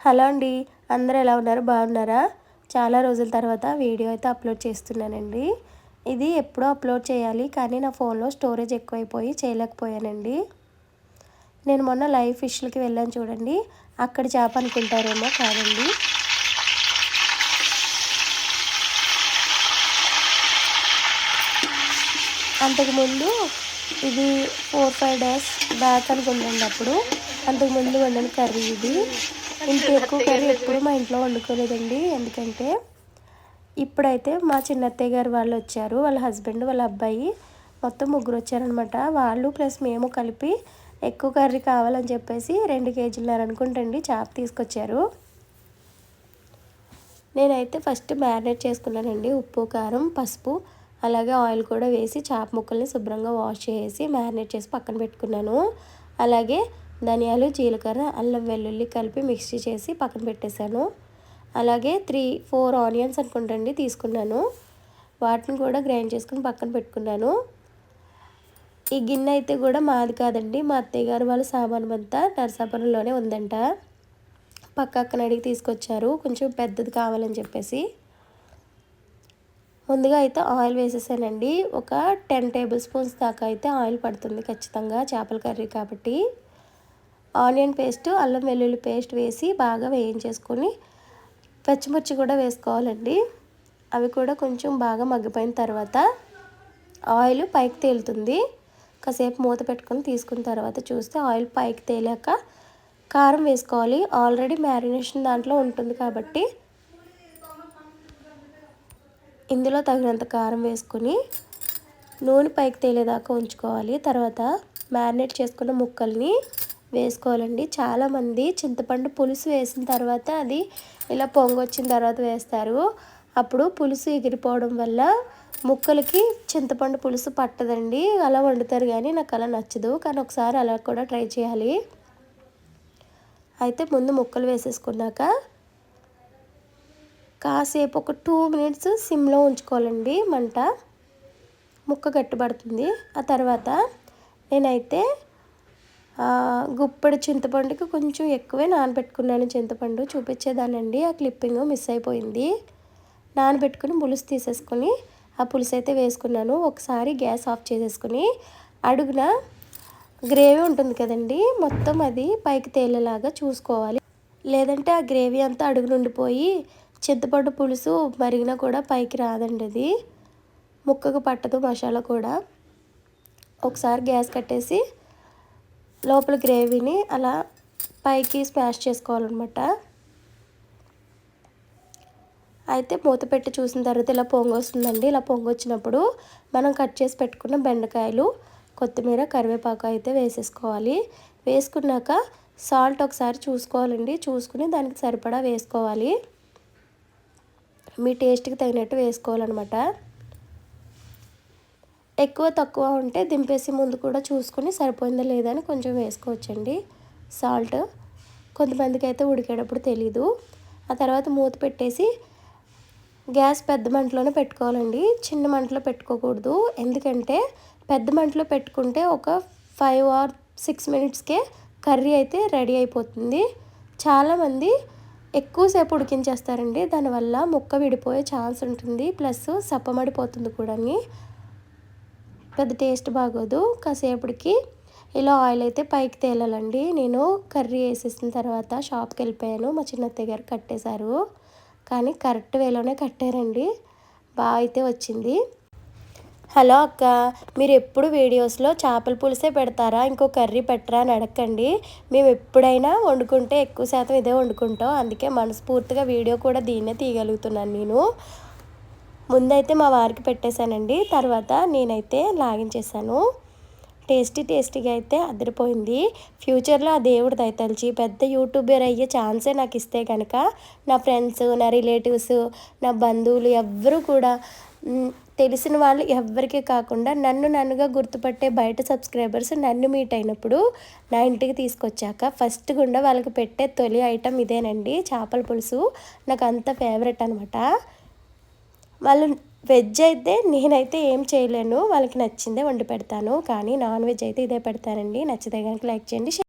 Hello అండి, అందరూ ఎలా ఉన్నారు? బాగున్నారా? చాలా రోజుల తర్వాత వీడియో అయితే అప్లోడ్ చేస్తున్నానండి. ఇది ఎప్పుడో అప్లోడ్ చేయాలి కానీ నా ఫోన్లో స్టోరేజ్ ఎక్కువైపోయి చేయలేకపోయానండి. నేను మొన్న లైవ్ ఫిష్లకి వెళ్ళాను చూడండి, అక్కడ చేప అనుకుంటారేమో, కాదండి. అంతకుముందు ఇది 4-5 డేస్ బ్యాక్ అనుకుంటుంది. అప్పుడు అంతకుముందు వండిన కర్రీ ఇది. ఇంత ఎక్కువ కర్రీ ఎప్పుడు మా ఇంట్లో వండుకోలేదండి. ఎందుకంటే ఇప్పుడైతే మా చిన్నత్తయ్య గారు వాళ్ళు వచ్చారు, వాళ్ళ హస్బెండ్, వాళ్ళ అబ్బాయి, మొత్తం ముగ్గురు వచ్చారనమాట. వాళ్ళు ప్లస్ మేము కలిపి ఎక్కువ కర్రీ కావాలని చెప్పేసి 2 కేజీలన్నర అనుకుంటండి చేప తీసుకొచ్చారు. నేనైతే ఫస్ట్ మ్యారినేట్ చేసుకున్నానండి. ఉప్పు, కారం, పసుపు, అలాగే ఆయిల్ కూడా వేసి చేప ముక్కల్ని శుభ్రంగా వాష్ చేసి మ్యారినేట్ చేసి పక్కన పెట్టుకున్నాను. అలాగే ధనియాలు, జీలకర్ర, అల్లం వెల్లుల్లి కలిపి మిక్సీ చేసి పక్కన పెట్టేశాను. అలాగే 3-4 ఆనియన్స్ అనుకుంటండి తీసుకున్నాను. వాటిని కూడా గ్రైండ్ చేసుకుని పక్కన పెట్టుకున్నాను. ఈ గిన్నె అయితే కూడా మాది కాదండి, మా అత్తయ్య గారు వాళ్ళ సామాను అంతా నరసాపురంలోనే ఉందంట. పక్కన అడిగి తీసుకొచ్చారు, కొంచెం పెద్దది కావాలని చెప్పేసి. ముందుగా అయితే ఆయిల్ వేసేసానండి. ఒక 10 టేబుల్ స్పూన్స్ దాకా అయితే ఆయిల్ పడుతుంది ఖచ్చితంగా, చేపల కర్రీ కాబట్టి. ఆనియన్ పేస్ట్, అల్లం వెల్లుల్లి పేస్ట్ వేసి బాగా వేయించేసుకొని పచ్చిమిర్చి కూడా వేసుకోవాలండి. అవి కూడా కొంచెం బాగా మగ్గిపోయిన తర్వాత ఆయిల్ పైకి తేలుతుంది. కాసేపు మూత పెట్టుకొని తీసుకున్న తర్వాత చూస్తే ఆయిల్ పైకి తేలాక కారం వేసుకోవాలి. ఆల్రెడీ మ్యారినేషన్ దాంట్లో ఉంటుంది కాబట్టి ఇందులో తగినంత కారం వేసుకొని నూనె పైకి తేలేదాకా ఉంచుకోవాలి. తర్వాత మ్యారినేట్ చేసుకున్న ముక్కల్ని వేసుకోవాలండి. చాలామంది చింతపండు పులుసు వేసిన తర్వాత అది ఇలా పొంగొచ్చిన తర్వాత వేస్తారు. అప్పుడు పులుసు ఎగిరిపోవడం వల్ల ముక్కలకి చింతపండు పులుసు పట్టదండి. అలా వండుతారు కానీ నాకు అలా నచ్చదు. కానీ ఒకసారి అలా కూడా ట్రై చేయాలి. అయితే ముందు ముక్కలు వేసేసుకున్నాక కాసేపు ఒక 2 మినిట్స్ సిమ్లో ఉంచుకోవాలండి మంట. ముక్క గట్టిపడుతుంది. ఆ తర్వాత నేనైతే గుప్పెడు చింతపండుకి కొంచెం ఎక్కువే నానబెట్టుకున్నాను. చింతపండు చూపించేదానండి, ఆ క్లిప్పింగ్ మిస్ అయిపోయింది. నానబెట్టుకుని పులుసు తీసేసుకొని ఆ పులుసు అయితే వేసుకున్నాను. ఒకసారి గ్యాస్ ఆఫ్ చేసేసుకుని అడుగున గ్రేవీ ఉంటుంది కదండి, మొత్తం అది పైకి తేలేలాగా చూసుకోవాలి. లేదంటే ఆ గ్రేవీ అంతా అడుగునుండిపోయి చింతపండు పులుసు మరిగినా కూడా పైకి రాదండి, అది ముక్కకు పట్టదు మసాలా కూడా. ఒకసారి గ్యాస్ కట్టేసి లోపల గ్రేవీని అలా పైకి స్మాష్ చేసుకోవాలన్నమాట. అయితే మూత పెట్టి చూసిన తర్వాత ఇలా పొంగొస్తుందండి. ఇలా పొంగొచ్చినప్పుడు మనం కట్ చేసి పెట్టుకున్న బెండకాయలు, కొత్తిమీర, కరివేపాకు అయితే వేసేసుకోవాలి. వేసుకున్నాక సాల్ట్ ఒకసారి చూసుకోవాలండి. చూసుకుని దానికి సరిపడా వేసుకోవాలి. మీ టేస్ట్కి తగినట్టు వేసుకోవాలన్నమాట. ఎక్కువ తక్కువ ఉంటే దింపేసి ముందు కూడా చూసుకొని సరిపోయిందా లేదా అని కొంచెం వేసుకోవచ్చండి సాల్ట్. కొంతమందికి అయితే ఉడికేటప్పుడు తెలీదు. ఆ తర్వాత మూత పెట్టేసి గ్యాస్ పెద్ద మంటలోనే పెట్టుకోవాలండి, చిన్న మంటలో పెట్టుకోకూడదు. ఎందుకంటే పెద్ద మంటలో పెట్టుకుంటే ఒక 5 or 6 మినిట్స్కే కర్రీ అయితే రెడీ అయిపోతుంది. చాలామంది ఎక్కువసేపు ఉడికించేస్తారండి, దానివల్ల ముక్క విడిపోయే ఛాన్స్ ఉంటుంది. ప్లస్ సప్పమడిపోతుంది కూడా, పెద్ద టేస్ట్ బాగోదు. కాసేపటికి ఇలా ఆయిల్ అయితే పైకి తేలాలండి. నేను కర్రీ వేసేసిన తర్వాత షాప్కి వెళ్ళిపోయాను. మా చిన్నత్తయ్య గారు కట్టేశారు, కానీ కరెక్ట్ వేలోనే కట్టారండి. బాగా అయితే వచ్చింది. హలో అక్క, మీరు ఎప్పుడు వీడియోస్లో చేపల పులుసే పెడతారా, ఇంకో కర్రీ పెట్టరా అని అడగండి. మేము ఎప్పుడైనా వండుకుంటే ఎక్కువ శాతం ఇదే వండుకుంటాం. అందుకే మనస్ఫూర్తిగా వీడియో కూడా దీన్నే తీయగలుగుతున్నాను. నేను ముందైతే మా వారికి పెట్టేశానండి, తర్వాత నేనైతే లాగించేసాను. టేస్టీగా అయితే అదిరిపోయింది. ఫ్యూచర్లో ఆ దేవుడి దయ తలిచి పెద్ద యూట్యూబర్ అయ్యే ఛాన్సే నాకు ఇస్తే కనుక నా ఫ్రెండ్స్, నా రిలేటివ్స్, నా బంధువులు ఎవ్వరూ కూడా, తెలిసిన వాళ్ళు ఎవ్వరికీ కాకుండా నన్నుగా గుర్తుపట్టే బయట సబ్స్క్రైబర్స్ నన్ను మీట్ అయినప్పుడు నా ఇంటికి తీసుకొచ్చాక ఫస్ట్ గుండా వాళ్ళకి పెట్టే తొలి ఐటెం ఇదేనండి, చేపల పులుసు. నాకు అంత ఫేవరెట్ అనమాట. వాళ్ళు వెజ్ అయితే నేనైతే ఏం చేయలేను, వాళ్ళకి నచ్చిందే వండి పెడతాను. కానీ నాన్ వెజ్ అయితే ఇదే పెడతానండి. నచ్చితే కనుక లైక్ చేయండి.